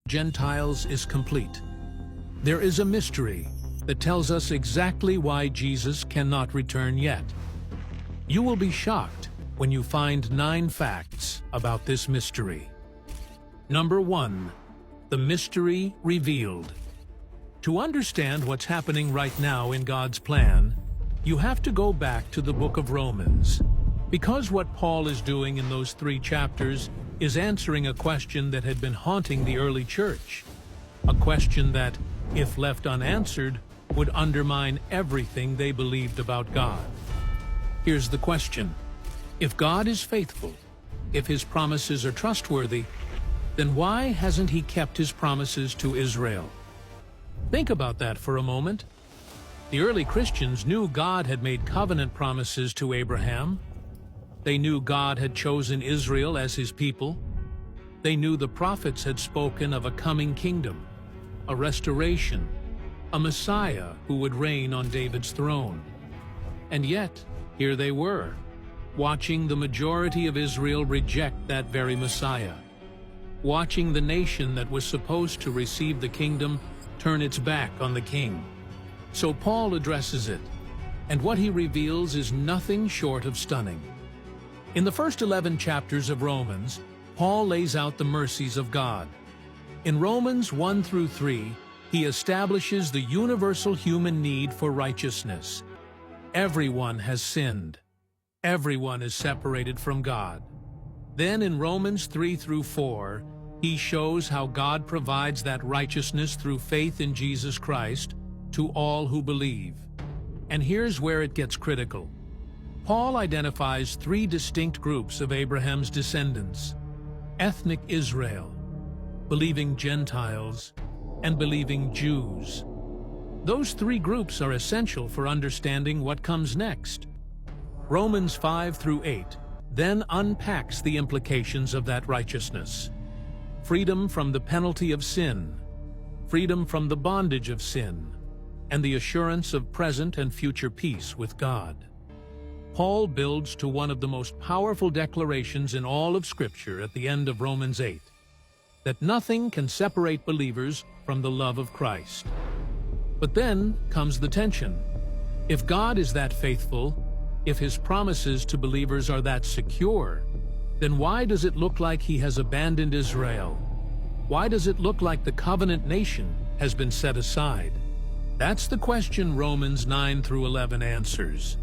Gentiles is complete. There is a mystery that tells us exactly why Jesus cannot return yet. You will be shocked when you find 9 facts about this mystery. Number 1. The mystery revealed. To understand what's happening right now in God's plan, you have to go back to the book of Romans. Because what Paul is doing in those 3 chapters is answering a question that had been haunting the early church. A question that, if left unanswered, would undermine everything they believed about God. Here's the question. If God is faithful, if His promises are trustworthy, then why hasn't He kept His promises to Israel? Think about that for a moment. The early Christians knew God had made covenant promises to Abraham. They knew God had chosen Israel as His people. They knew the prophets had spoken of a coming kingdom, a restoration, a Messiah who would reign on David's throne. And yet, here they were, watching the majority of Israel reject that very Messiah, watching the nation that was supposed to receive the kingdom turn its back on the king. So Paul addresses it, and what he reveals is nothing short of stunning. In the first 11 chapters of Romans, Paul lays out the mercies of God. In Romans 1 through 3, he establishes the universal human need for righteousness. Everyone has sinned. Everyone is separated from God. Then in Romans 3 through 4, he shows how God provides that righteousness through faith in Jesus Christ to all who believe. And here's where it gets critical. Paul identifies 3 distinct groups of Abraham's descendants: ethnic Israel, believing Gentiles, and believing Jews. Those 3 groups are essential for understanding what comes next. Romans 5 through 8 then unpacks the implications of that righteousness. Freedom from the penalty of sin, freedom from the bondage of sin, and the assurance of present and future peace with God. Paul builds to one of the most powerful declarations in all of Scripture at the end of Romans 8, that nothing can separate believers from the love of Christ. But then comes the tension. If God is that faithful, if His promises to believers are that secure, then why does it look like He has abandoned Israel? Why does it look like the covenant nation has been set aside? That's the question Romans 9 through 11 answers.